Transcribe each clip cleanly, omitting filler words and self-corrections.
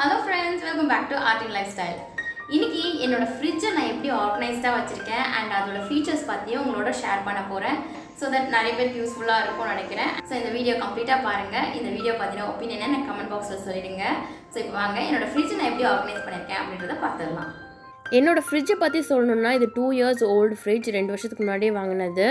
Hello friends, welcome back to art and life style. இன்றைக்கி என்னோடய ஃப்ரிட்ஜை நான் எப்படி ஆர்கனைஸ்டாக வச்சுருக்கேன் அண்ட் அதோட ஃபீச்சர்ஸ் பற்றியும் உங்களோட ஷேர் பண்ண போகிறேன். ஸோ தட் நிறைய பேருக்கு யூஸ்ஃபுல்லாக இருக்கும்னு நினைக்கிறேன். ஸோ இந்த வீடியோ கம்ப்ளீட்டாக பாருங்கள். இந்த வீடியோ பற்றின ஒப்பீனியனை எனக்கு கமெண்ட் பாக்ஸில் சொல்லிடுங்க. ஸோ இப்போ வாங்க என்னோடய ஃப்ரிட்ஜை நான் எப்படி ஆர்கனைஸ் பண்ணியிருக்கேன் அப்படின்றத பார்த்துடலாம். என்னோடய ஃப்ரிட்ஜை பற்றி சொல்லணுன்னா இது 2 இயர்ஸ் ஓல்டு ஃப்ரிட்ஜ், 2 வருஷத்துக்கு முன்னாடியே வாங்கினது.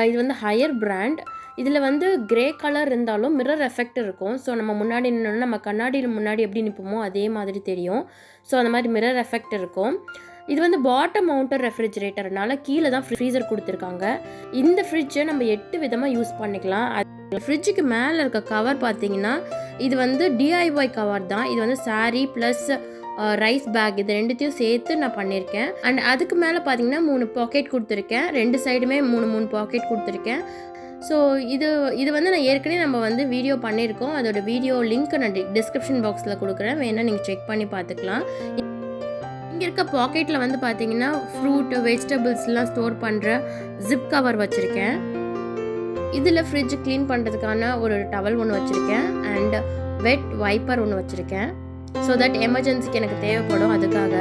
இது வந்து ஹையர் பிராண்ட். இதில் வந்து கிரே கலர் இருந்தாலும் மிரர் எஃபெக்ட் இருக்கும். ஸோ நம்ம முன்னாடி நின்னோன்னா நம்ம கண்ணாடியில் முன்னாடி எப்படி நிற்போமோ அதே மாதிரி தெரியும். ஸோ அந்த மாதிரி மிரர் எஃபெக்ட் இருக்கும். இது வந்து பாட்டம் மவுண்டர் ரெஃப்ரிஜரேட்டர்னால கீழே தான் ஃப்ரீசர் கொடுத்துருக்காங்க. இந்த ஃப்ரிட்ஜை நம்ம 8 விதமாக யூஸ் பண்ணிக்கலாம். ஃப்ரிட்ஜுக்கு மேலே இருக்க கவர் பார்த்தீங்கன்னா இது வந்து டிஐஒய் கவர் தான். இது வந்து சாரீ ப்ளஸ் ரைஸ் பேக் இது ரெண்டுத்தையும் சேர்த்து நான் பண்ணியிருக்கேன். அண்ட் அதுக்கு மேலே பார்த்தீங்கன்னா 3 பாக்கெட் கொடுத்துருக்கேன். 2 சைடுமே 3 பாக்கெட் கொடுத்துருக்கேன். ஸோ இது வந்து நான் ஏற்கனவே நம்ம வந்து வீடியோ பண்ணியிருக்கோம். அதோட வீடியோ லிங்க் நான் டிஸ்கிரிப்ஷன் பாக்ஸில் கொடுக்குறேன், வேணால் நீங்கள் செக் பண்ணி பார்த்துக்கலாம். இங்கே இருக்க பாக்கெட்டில் வந்து பார்த்தீங்கன்னா ஃப்ரூட் வெஜிடபிள்ஸ்லாம் ஸ்டோர் பண்ணுற ஜிப் கவர் வச்சுருக்கேன். இதில் ஃப்ரிட்ஜ் க்ளீன் பண்ணுறதுக்கான ஒரு டவல் ஒன்று வச்சுருக்கேன் அண்ட் வெட் வைப்பர் ஒன்று வச்சுருக்கேன். ஸோ தட் எமர்ஜென்சிக்கு எனக்கு தேவைப்படும் அதுக்காக.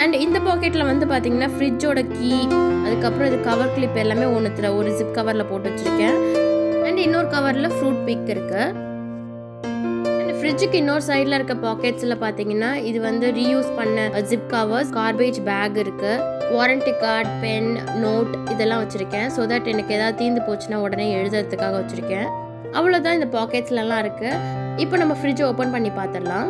அண்ட் இந்த பாக்கெட்டில் வந்து பார்த்தீங்கன்னா ஃப்ரிட்ஜோட கீ, அதுக்கப்புறம் இது கவர் கிளிப் எல்லாமே ஒன்றுத்தில் ஒரு ஜிப் கவரில் போட்டு வச்சுருக்கேன். அண்ட் இன்னொரு கவரில் ஃப்ரூட் பிக் இருக்குது. அண்ட் ஃப்ரிட்ஜுக்கு இன்னொரு சைடில் இருக்க பாக்கெட்ஸில் பார்த்தீங்கன்னா இது வந்து ரீயூஸ் பண்ண ஜிப் கவர்ஸ், கார்பேஜ் பேக் இருக்குது, வாரண்டி கார்டு, பென், நோட் இதெல்லாம் வச்சுருக்கேன். ஸோ தட் எனக்கு ஏதாவது தீர்ந்து போச்சுன்னா உடனே எழுதுறதுக்காக வச்சுருக்கேன். அவ்வளோதான் இந்த பாக்கெட்ஸ்லாம் இருக்குது. இப்போ நம்ம ஃப்ரிட்ஜை ஓப்பன் பண்ணி பார்த்துடலாம்.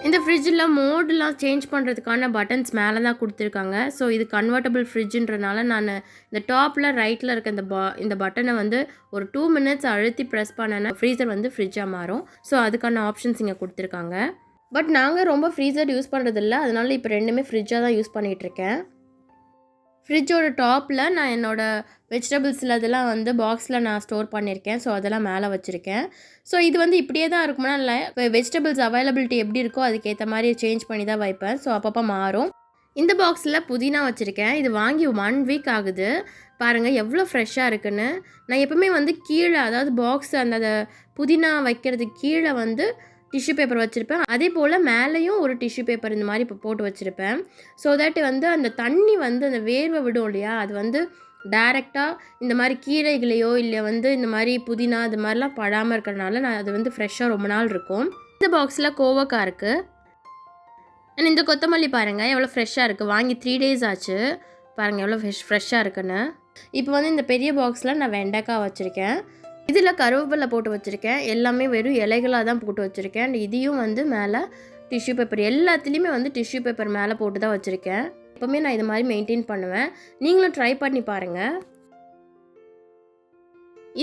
இந்த ஃப்ரிட்ஜில் மோடெலாம் சேஞ்ச் பண்ணுறதுக்கான பட்டன்ஸ் மேலே தான் கொடுத்துருக்காங்க. ஸோ இது கன்வெர்ட்டபிள் ஃப்ரிட்ஜுன்றனால நான் இந்த டாப்பில் ரைட்டில் இருக்க இந்த பட்டனை வந்து ஒரு 2 மினிட்ஸ் அழுத்தி ப்ரெஸ் பண்ணேன்னா ஃப்ரீசர் வந்து ஃப்ரிட்ஜாக மாறும். ஸோ அதுக்கான ஆப்ஷன்ஸ் இங்கே கொடுத்துருக்காங்க. பட் நாங்கள் ரொம்ப ஃப்ரீசர் யூஸ் பண்ணுறதில்ல, அதனால இப்போ ரெண்டுமே ஃப்ரிட்ஜாக தான் யூஸ் பண்ணிகிட்ருக்கேன். ஃப்ரிட்ஜோட டாப்பில் நான் என்னோடய வெஜிடபிள்ஸில் அதெல்லாம் வந்து பாக்ஸில் நான் ஸ்டோர் பண்ணியிருக்கேன். ஸோ அதெல்லாம் மேலே வச்சுருக்கேன். ஸோ இது வந்து இப்படியே தான் இருக்கும்னா இல்லை, இப்போ வெஜிடபிள்ஸ் அவைலபிலிட்டி எப்படி இருக்கோ அதுக்கேற்ற மாதிரி சேஞ்ச் பண்ணி தான் வைப்பேன். ஸோ அப்பப்போ மாறும். இந்த பாக்ஸில் புதினா வச்சுருக்கேன். இது வாங்கி 1 வீக் ஆகுது. பாருங்கள் எவ்வளோ ஃப்ரெஷ்ஷாக இருக்குன்னு. நான் எப்போவுமே வந்து கீழே, அதாவது பாக்ஸ் அந்த புதினா வைக்கிறதுக்கு கீழே வந்து டிஷ்யூ பேப்பர் வச்சுருப்பேன். அதே போல் மேலேயும் ஒரு டிஷ்யூ பேப்பர் இந்த மாதிரி இப்போ போட்டு வச்சுருப்பேன். ஸோ தட் வந்து அந்த தண்ணி வந்து அந்த வேர்வை விடும் இல்லையா, அது வந்து டைரெக்டாக இந்த மாதிரி கீரைகளையோ இல்லை வந்து இந்த மாதிரி புதினா இது மாதிரிலாம் படாமல் இருக்கிறனால நான் அது வந்து ஃப்ரெஷ்ஷாக ரொம்ப நாள் இருக்கும். இந்த பாக்ஸில் கோவக்காய் இருக்குது. அண்ட் இந்த கொத்தமல்லி பாருங்கள் எவ்வளோ ஃப்ரெஷ்ஷாக இருக்குது. வாங்கி 3 டேஸ் ஆச்சு. பாருங்கள் எவ்வளோ ஃப்ரெஷ்ஷாக இருக்குன்னு. இப்போ வந்து இந்த பெரிய பாக்ஸில் நான் வெண்டைக்காய் வச்சுருக்கேன். இதில் கருவேப்பிலை போட்டு வச்சுருக்கேன். எல்லாமே வெறும் இலைகளாக தான் போட்டு வச்சுருக்கேன். அண்ட் இதையும் வந்து மேலே டிஷ்யூ பேப்பர், எல்லாத்துலேயுமே வந்து டிஷ்யூ பேப்பர் மேலே போட்டு தான் வச்சுருக்கேன். எப்போவுமே நான் இது மாதிரி மெயின்டைன் பண்ணுவேன். நீங்களும் ட்ரை பண்ணி பாருங்கள்.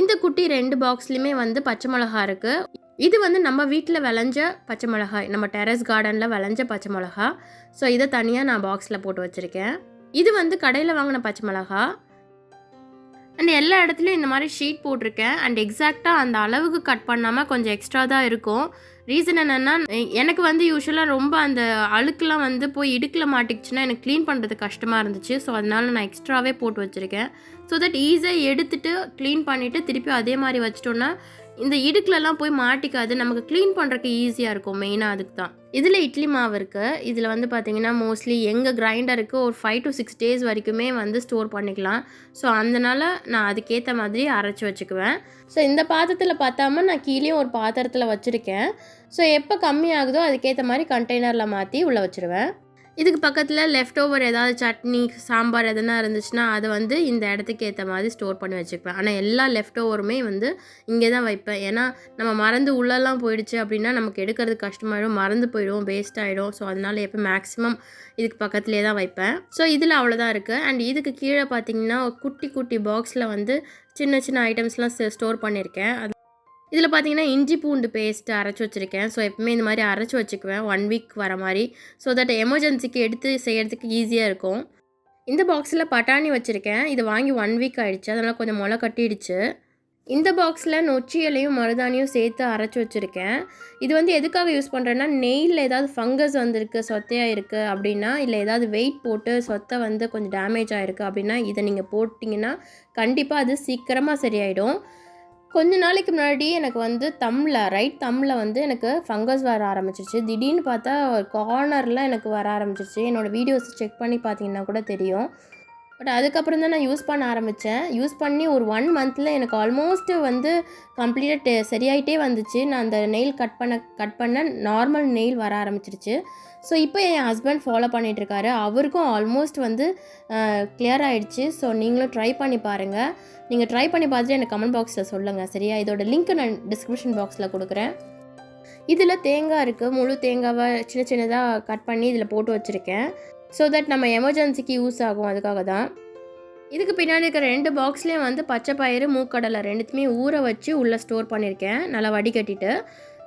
இந்த குட்டி 2 பாக்ஸ்லேயுமே வந்து பச்சை மிளகா இருக்குது. இது வந்து நம்ம வீட்டில் விளைஞ்ச பச்சை மிளகாய், நம்ம டெரஸ் கார்டனில் விளைஞ்ச பச்சை மிளகா. ஸோ இதை தனியாக நான் பாக்ஸில் போட்டு வச்சுருக்கேன். இது வந்து கடையில் வாங்கின பச்சை மிளகா. அண்ட் எல்லா இடத்துலையும் இந்த மாதிரி ஷீட் போட்டிருக்கேன். அண்ட் எக்ஸாக்டாக அந்த அளவுக்கு கட் பண்ணாமல் கொஞ்சம் எக்ஸ்ட்ரா தான் இருக்கும். ரீசன் என்னென்னா, எனக்கு வந்து யூஸ்வலாக ரொம்ப அந்த அழுக்கெலாம் வந்து போய் இடுக்கில் மாட்டிக்கிச்சுன்னா எனக்கு க்ளீன் பண்ணுறது கஷ்டமாக இருந்துச்சு. ஸோ அதனால நான் எக்ஸ்ட்ராவே போட்டு வச்சுருக்கேன். ஸோ தட் ஈஸியாக எடுத்துகிட்டு க்ளீன் பண்ணிவிட்டு திருப்பி அதே மாதிரி வச்சிட்டோன்னா இந்த இடுக்கிலலாம் போய் மாட்டிக்காது, நமக்கு க்ளீன் பண்ணுறதுக்கு ஈஸியாக இருக்கும். மெயினாக அதுக்கு தான். இதில் இட்லி மாவு இருக்குது. இதில் வந்து பார்த்திங்கன்னா மோஸ்ட்லி எங்கள் கிரைண்டருக்கு ஒரு 5 to 6 டேஸ் வரைக்குமே வந்து ஸ்டோர் பண்ணிக்கலாம். ஸோ அதனால் நான் அதுக்கேற்ற மாதிரி அரைச்சி வச்சுக்குவேன். ஸோ இந்த பாத்திரத்தில் பார்த்தாம நான் கீழேயும் ஒரு பாத்திரத்தில் வச்சுருக்கேன். ஸோ எப்போ கம்மி ஆகுதோ அதுக்கேற்ற மாதிரி கண்டெய்னரில் மாற்றி உள்ளே வச்சுருவேன். இதுக்கு பக்கத்தில் லெஃப்ட் ஓவர் ஏதாவது சட்னி, சாம்பார் எதனா இருந்துச்சுன்னா அதை வந்து இந்த இடத்துக்கு ஏற்ற மாதிரி ஸ்டோர் பண்ணி வச்சுக்குவேன். ஆனால் எல்லா லெஃப்ட் ஓவருமே வந்து இங்கே தான் வைப்பேன். ஏன்னா நம்ம மறந்து உள்ளெல்லாம் போயிடுச்சு அப்படின்னா நமக்கு எடுக்கிறது கஷ்டமாயிடும், மறந்து போயிடும், வேஸ்ட் ஆகிடும். ஸோ அதனால் எப்போ மேக்ஸிமம் இதுக்கு பக்கத்துலேயே தான் வைப்பேன். ஸோ இதில் அவ்வளோதான் இருக்குது. அண்ட் இதுக்கு கீழே பார்த்திங்கன்னா குட்டி குட்டி பாக்ஸில் வந்து சின்ன சின்ன ஐட்டம்ஸ்லாம் ஸ்டோர் பண்ணியிருக்கேன். இதில் பார்த்தீங்கன்னா இஞ்சி பூண்டு பேஸ்ட்டு அரைச்சி வச்சுருக்கேன். ஸோ எப்பவுமே இந்த மாதிரி அரைச்சி வச்சுக்குவேன் 1 வீக் வர மாதிரி. ஸோ தட் எமர்ஜென்சிக்கு எடுத்து செய்கிறதுக்கு ஈஸியாக இருக்கும். இந்த பாக்ஸில் பட்டாணி வச்சுருக்கேன். இது வாங்கி 1 வீக் ஆகிடுச்சு, அதனால் கொஞ்சம் முளை கட்டிடுச்சு. இந்த பாக்ஸில் நொச்சி இலையும் மருதாணியும் சேர்த்து அரைச்சி வச்சுருக்கேன். இது வந்து எதுக்காக யூஸ் பண்ணுறேன்னா, நெயிலில் ஏதாவது ஃபங்கஸ் வந்திருக்கு, சொத்தையாக இருக்குது அப்படின்னா, இல்லை ஏதாவது வெயிட் போட்டு சொத்தை வந்து கொஞ்சம் டேமேஜ் ஆகிருக்கு அப்படின்னா, இதை நீங்கள் போட்டிங்கன்னா கண்டிப்பாக அது சீக்கிரமாக சரியாயிடும். கொஞ்ச நாளைக்கு முன்னாடி எனக்கு வந்து ரைட் தம்மில் வந்து எனக்கு ஃபங்கஸ் வர ஆரம்பிச்சிருச்சு. திடீர்னு பார்த்தா கார்னரில் எனக்கு வர ஆரம்பிச்சிருச்சு. என்னோடய வீடியோஸ் செக் பண்ணி பார்த்தீங்கன்னா கூட தெரியும். பட் அதுக்கப்புறம் தான் நான் யூஸ் பண்ண ஆரம்பித்தேன். யூஸ் பண்ணி ஒரு 1 மந்தில் எனக்கு ஆல்மோஸ்ட் வந்து கம்ப்ளீட்டாக சரியாயிட்டே வந்துச்சு. நான் அந்த நெயில் கட் பண்ண நார்மல் நெயில் வர ஆரம்பிச்சிருச்சு. ஸோ இப்போ என் ஹஸ்பண்ட் ஃபாலோ பண்ணிகிட்ருக்காரு. அவருக்கும் ஆல்மோஸ்ட் வந்து கிளியர் ஆகிடுச்சு. ஸோ நீங்களும் ட்ரை பண்ணி பாருங்கள். நீங்கள் ட்ரை பண்ணி பார்த்துட்டு எனக்கு கமெண்ட் பாக்ஸில் சொல்லுங்கள், சரியா? இதோட லிங்க் நான் டிஸ்கிரிப்ஷன் பாக்ஸில் கொடுக்குறேன். இதில் தேங்காய் இருக்குது. முழு தேங்காவை சின்ன சின்னதாக கட் பண்ணி இதில் போட்டு வச்சுருக்கேன். ஸோ தட் நம்ம எமர்ஜென்சிக்கு யூஸ் ஆகும், அதுக்காக தான். இதுக்கு பின்னாடி இருக்கிற 2 பாக்ஸ்லேயும் வந்து பச்சை பயிறு, மூக்கடலை 2த்தையுமே ஊற வச்சு உள்ளே ஸ்டோர் பண்ணியிருக்கேன், நல்லா வடிகட்டிட்டு.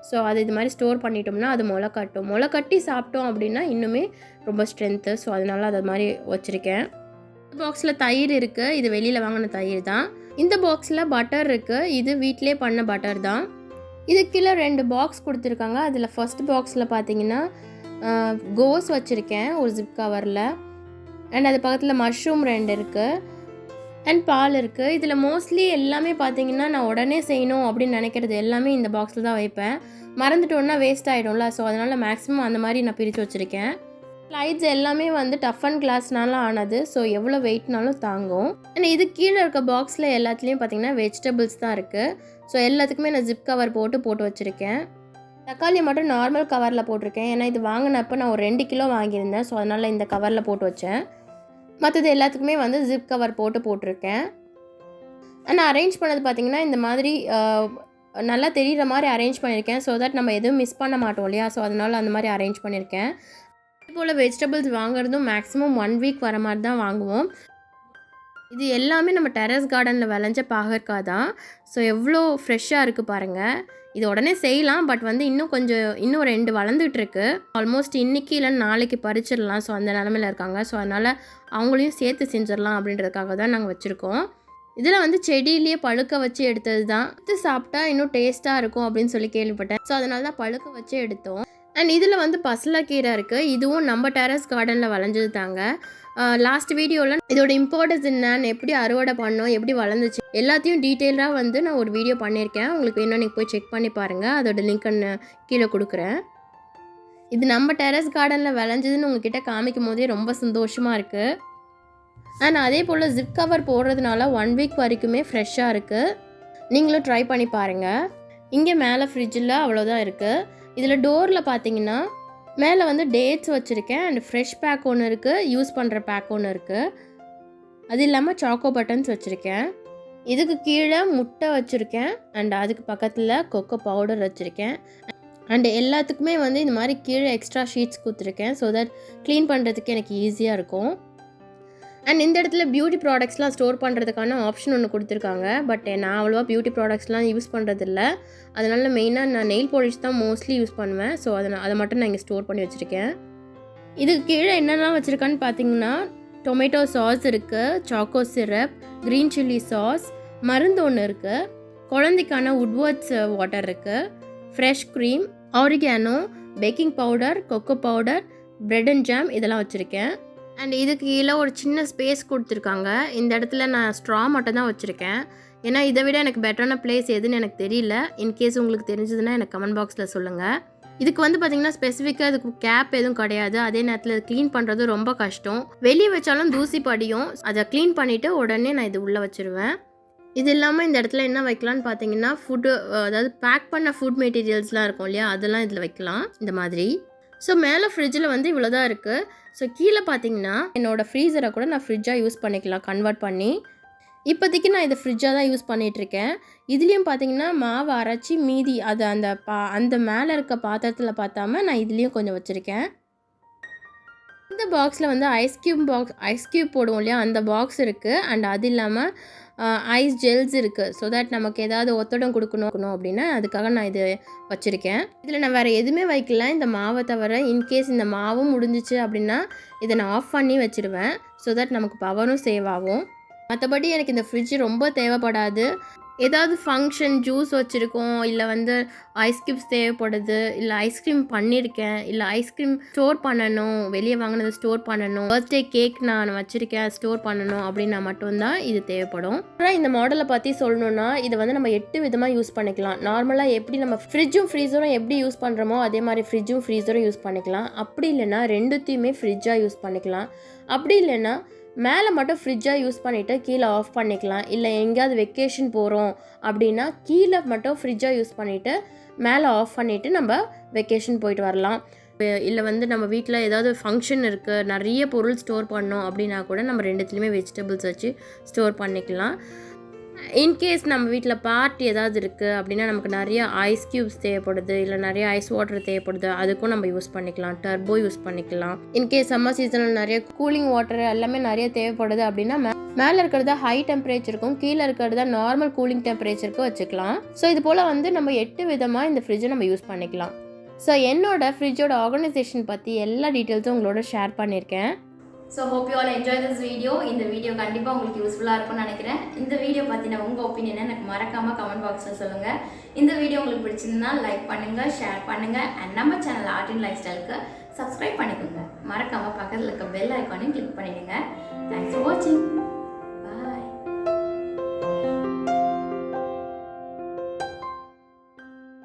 ஸோ அது இது மாதிரி ஸ்டோர் பண்ணிட்டோம்னா அது முளை கட்டி சாப்பிட்டோம் அப்படின்னா இன்னுமே ரொம்ப ஸ்ட்ரென்த்து. ஸோ அதனால அது மாதிரி வச்சுருக்கேன். பாக்ஸில் தயிர் இருக்குது. இது வெளியில் வாங்கின தயிர் தான். இந்த பாக்ஸில் பட்டர் இருக்குது. இது வீட்டிலே பண்ண பட்டர் தான். இது கீழே 2 பாக்ஸ் கொடுத்துருக்காங்க. அதில் ஃபஸ்ட் பாக்ஸில் பார்த்தீங்கன்னா கோஸ் வச்சுருக்கேன் ஒரு ஜிப் கவரில். அண்ட் அது பக்கத்தில் மஷ்ரூம் 2 இருக்குது. அண்ட் பால் இருக்குது. இதில் மோஸ்ட்லி எல்லாமே பார்த்தீங்கன்னா நான் உடனே செய்யணும் அப்படின்னு நினைக்கிறது எல்லாமே இந்த பாக்ஸில் தான் வைப்பேன். மறந்துட்டோன்னா வேஸ்ட் ஆகிடும்ல. ஸோ அதனால் மேக்ஸிமம் அந்த மாதிரி நான் பிரித்து வச்சுருக்கேன். ஸ்லைட்ஸ் எல்லாமே வந்து டஃப் அண்ட் கிளாஸ்னால ஆனது. ஸோ எவ்வளோ வெயிட்னாலும் தாங்கும். அண்ட் இது கீழே இருக்க பாக்ஸில் எல்லாத்துலேயும் பார்த்தீங்கன்னா வெஜிடபிள்ஸ் தான் இருக்குது. ஸோ எல்லாத்துக்குமே நான் ஜிப் கவர் போட்டு வச்சுருக்கேன். தக்காளி மட்டும் நார்மல் கவரில் போட்டிருக்கேன். ஏன்னா இது வாங்கினப்போ நான் ஒரு 2 கிலோ வாங்கியிருந்தேன். ஸோ அதனால் இந்த கவரில் போட்டு வச்சேன். மற்றது எல்லாத்துக்குமே வந்து ஜிப் கவர் போட்டிருக்கேன். ஆனால் அரேஞ்ச் பண்ணது பார்த்திங்கன்னா இந்த மாதிரி நல்லா தெரிகிற மாதிரி அரேஞ்ச் பண்ணியிருக்கேன். ஸோ தட் நம்ம எதுவும் மிஸ் பண்ண மாட்டோம் இல்லையா? ஸோ அதனால் அந்த மாதிரி அரேஞ்ச் பண்ணியிருக்கேன். அதே போல் வெஜிடபிள்ஸ் வாங்குறதும் மேக்ஸிமம் 1 வீக் வர மாதிரி தான் வாங்குவோம். இது எல்லாமே நம்ம டெரஸ் கார்டனில் விளைஞ்ச பாகற்காய் தான். ஸோ எவ்வளோ ஃப்ரெஷ்ஷாக இருக்குது பாருங்கள். இது உடனே செய்யலாம். பட் வந்து இன்னும் 2 வளர்ந்துட்டுருக்கு. ஆல்மோஸ்ட் இன்றைக்கி இல்லை நாளைக்கு பறிச்சிடலாம். ஸோ அந்த நிலமையில் இருக்காங்க. ஸோ அதனால் அவங்களையும் சேர்த்து செஞ்சிடலாம் அப்படின்றதுக்காக தான் நாங்கள் வச்சுருக்கோம். இதில் வந்து செடியிலேயே பழுக்க வச்சு எடுத்தது தான். இது சாப்பிட்டா இன்னும் டேஸ்ட்டாக இருக்கும் அப்படின்னு சொல்லி கேள்விப்பட்டேன். ஸோ அதனால தான் பழுக்க வச்சு எடுத்தோம். அண்ட் இதில் வந்து பசலைக்கீரை இருக்குது. இதுவும் நம்ம டெரஸ் கார்டனில் விளைஞ்சது தாங்க. லாஸ்ட் வீடியோவில் இதோட இம்பார்ட்டன்ஸ் என்னன்னு, எப்படி அறுவடை பண்ணோம், எப்படி வளர்ந்துச்சு எல்லாத்தையும் டீட்டெயிலாக வந்து நான் ஒரு வீடியோ பண்ணியிருக்கேன். உங்களுக்கு வேணும் நீங்கள் போய் செக் பண்ணி பாருங்கள். அதோட லிங்க் கீழே கொடுக்குறேன். இது நம்ம டெரஸ் கார்டனில் விளைஞ்சதுன்னு உங்ககிட்ட காமிக்கும் போதே ரொம்ப சந்தோஷமாக இருக்குது. அண்ட் அதே போல் ஜிப் கவர் போடுறதுனால 1 வீக் வரைக்குமே ஃப்ரெஷ்ஷாக இருக்குது. நீங்களும் ட்ரை பண்ணி பாருங்கள். இங்கே மேலே ஃப்ரிட்ஜில் அவ்வளோதான் இருக்குது. இதில் டோரில் பார்த்தீங்கன்னா மேலே வந்து டேட்ஸ் வச்சுருக்கேன். அண்ட் ஃப்ரெஷ் பேக் ஒன்று இருக்குது, யூஸ் பண்ணுற பேக் ஒன்று இருக்குது. அது இல்லாமல் சாக்கோ பட்டன்ஸ் வச்சுருக்கேன். இதுக்கு கீழே முட்டை வச்சுருக்கேன். அண்ட் அதுக்கு பக்கத்தில் கொக்கோ பவுடர் வச்சுருக்கேன். அண்ட் எல்லாத்துக்குமே வந்து இந்த மாதிரி கீழே எக்ஸ்ட்ரா ஷீட்ஸ் கொடுத்துருக்கேன். ஸோ தட் க்ளீன் பண்ணுறதுக்கு எனக்கு ஈஸியாக இருக்கும். அண்ட் இந்த இடத்துல பியூட்டி ப்ராடக்ட்ஸ்லாம் ஸ்டோர் பண்ணுறதுக்கான ஆப்ஷன் ஒன்று கொடுத்துருக்காங்க. பட் நான் அவ்வளோவா பியூட்டி ப்ராடக்ட்ஸ்லாம் யூஸ் பண்ணுறதில்ல. அதனால் மெயினாக நான் நெயில் பாலிஷ் தான் மோஸ்ட்லி யூஸ் பண்ணுவேன். ஸோ அதை மட்டும் நான் இங்கே ஸ்டோர் பண்ணி வச்சுருக்கேன். இதுக்கு கீழே என்னெல்லாம் வச்சுருக்கான்னு பார்த்தீங்கன்னா டொமேட்டோ சாஸ் இருக்குது, choco syrup, green chilli sauce, மருந்து ஒன்று இருக்குது, குழந்தைக்கான உட்வர்ட்ஸ் வாட்டர் இருக்குது, fresh cream, oregano, baking powder, cocoa powder, bread and jam இதெல்லாம் வச்சுருக்கேன். அண்ட் இதுக்கு கீழே ஒரு சின்ன ஸ்பேஸ் கொடுத்துருக்காங்க. இந்த இடத்துல நான் ஸ்ட்ரா மட்டும் தான் வச்சுருக்கேன். ஏன்னா இதை விட எனக்கு பெட்டரான பிளேஸ் எதுன்னு எனக்கு தெரியல. இன்கேஸ் உங்களுக்கு தெரிஞ்சதுன்னா எனக்கு கமெண்ட் பாக்ஸில் சொல்லுங்கள். இதுக்கு வந்து பார்த்திங்கன்னா ஸ்பெசிஃபிக்காக இதுக்கு கேப் எதுவும் கிடையாது. அதே நேரத்தில் இது க்ளீன் பண்ணுறது ரொம்ப கஷ்டம். வெளியே வச்சாலும் தூசி படியும். அதை க்ளீன் பண்ணிவிட்டு உடனே நான் இது உள்ளே வச்சுருவேன். இது இல்லாமல் இந்த இடத்துல என்ன வைக்கலான்னு பார்த்தீங்கன்னா அதாவது பேக் பண்ண ஃபுட் மெட்டீரியல்ஸ்லாம் இருக்கும் இல்லையா, அதெல்லாம் இதில் வைக்கலாம் இந்த மாதிரி. ஸோ மேலே ஃப்ரிட்ஜில் வந்து இவ்வளோ தான் இருக்குது. ஸோ கீழே பார்த்தீங்கன்னா என்னோடய ஃப்ரீசரை கூட நான் ஃப்ரிட்ஜாக யூஸ் பண்ணிக்கலாம் கன்வெர்ட் பண்ணி. இப்போதைக்கு நான் இதை ஃப்ரிட்ஜாக தான் யூஸ் பண்ணிகிட்ருக்கேன். இதுலேயும் பார்த்தீங்கன்னா மாவு அரைச்சி மீதி அது அந்த மேலே இருக்க பாத்திரத்தில் பார்த்தாம நான் இதுலேயும் கொஞ்சம் வச்சுருக்கேன். இந்த பாக்ஸில் வந்து ஐஸ் க்யூப் போடுவோம் இல்லையா, அந்த பாக்ஸ் இருக்குது. அண்ட் அது இல்லாமல் ஐஸ் ஜெல்ஸ் இருக்குது. ஸோ தட் நமக்கு ஏதாவது ஒத்தடம் கொடுக்கணும் அப்படின்னா அதுக்காக நான் இது வச்சுருக்கேன். இதில் நான் வேறு எதுவுமே வைக்கல இந்த மாவை தவிர. இன்கேஸ் இந்த மாவும் முடிஞ்சிச்சு அப்படின்னா இதை நான் ஆஃப் பண்ணி வச்சுருவேன். ஸோ தட் நமக்கு பவரும் சேவ் ஆகும். மற்றபடி எனக்கு இந்த ஃப்ரிட்ஜ் ரொம்ப தேவைப்படாது. ஏதாவது ஃபங்க்ஷன் ஜூஸ் வச்சுருக்கோம், இல்லை வந்து ஐஸ் க்யூப்ஸ் தேவைப்படுது, இல்லை ஐஸ்கிரீம் பண்ணியிருக்கேன், இல்லை ஐஸ்கிரீம் ஸ்டோர் பண்ணணும், வெளியே வாங்கினதை ஸ்டோர் பண்ணணும், பர்த்டே கேக் நான் வச்சுருக்கேன் ஸ்டோர் பண்ணணும் அப்படின்னா மட்டும்தான் இது தேவைப்படும். அப்புறம் இந்த மாடலை பற்றி சொல்லணுன்னா இதை வந்து நம்ம 8 விதமாக யூஸ் பண்ணிக்கலாம். நார்மலாக எப்படி நம்ம ஃப்ரிட்ஜும் ஃப்ரீசரும் எப்படி யூஸ் பண்ணுறோமோ அதே மாதிரி ஃப்ரிட்ஜும் ஃப்ரீசரும் யூஸ் பண்ணிக்கலாம். அப்படி இல்லைன்னா ரெண்டுத்தையுமே ஃப்ரிட்ஜாக யூஸ் பண்ணிக்கலாம். அப்படி இல்லைன்னா மேலே மட்டும் ஃப்ரிட்ஜாக யூஸ் பண்ணிவிட்டு கீழே ஆஃப் பண்ணிக்கலாம். இல்லை எங்கேயாவது வெக்கேஷன் போகிறோம் அப்படின்னா கீழே மட்டும் ஃப்ரிட்ஜாக யூஸ் பண்ணிவிட்டு மேலே ஆஃப் பண்ணிவிட்டு நம்ம வெக்கேஷன் போயிட்டு வரலாம். இல்லை வந்து நம்ம வீட்டில் ஏதாவது ஃபங்க்ஷன் இருக்குது, நிறைய பொருள் ஸ்டோர் பண்ணோம் அப்படின்னா கூட நம்ம ரெண்டுத்துலேயுமே வெஜிடபிள்ஸ் வச்சு ஸ்டோர் பண்ணிக்கலாம். இன்கேஸ் நம்ம வீட்டில் பார்ட்டி ஏதாவது இருக்குது அப்படின்னா நமக்கு நிறைய ஐஸ் க்யூப்ஸ் தேவைப்படுது, இல்லை நிறைய ஐஸ் வாட்டர் தேவைப்படுது, அதுக்கும் நம்ம யூஸ் பண்ணிக்கலாம். டர்போ யூஸ் பண்ணிக்கலாம். இன்கேஸ் சம்மர் சீசனில் நிறைய கூலிங் வாட்டர் எல்லாமே நிறைய தேவைப்படுது அப்படின்னா மேலே இருக்கிறதா ஹை டெம்பரேச்சருக்கும் கீழே இருக்கிறதா நார்மல் கூலிங் டெம்பரேச்சருக்கும் வச்சுக்கலாம். ஸோ இது போல் வந்து நம்ம 8 விதமாக இந்த ஃப்ரிட்ஜை நம்ம யூஸ் பண்ணிக்கலாம். ஸோ என்னோட ஃப்ரிட்ஜோட ஆர்கனைசேஷன் பற்றி எல்லா டீட்டெயில்ஸும் உங்களோட ஷேர் பண்ணியிருக்கேன். So hope you all enjoy this video. இந்த வீடியோ கண்டிப்பாக உங்களுக்கு யூஸ்ஃபுல்லாக இருக்கும்னு நினைக்கிறேன். இந்த வீடியோ பற்றின உங்கள் ஒப்பீனியனை எனக்கு மறக்காமல் கமெண்ட் பாக்ஸில் சொல்லுங்கள். இந்த வீடியோ உங்களுக்கு பிடிச்சிருந்தா லைக் பண்ணுங்கள், ஷேர் பண்ணுங்கள், அண்ட் நம்ம சேனல் ஆர்ட் அண்ட் லைஃப் ஸ்டைலுக்கு சப்ஸ்கிரைப் பண்ணிக்கோங்க. மறக்காமல் பக்கத்தில் இருக்க பெல் ஐக்கானையும் கிளிக் பண்ணிடுங்க. Thanks for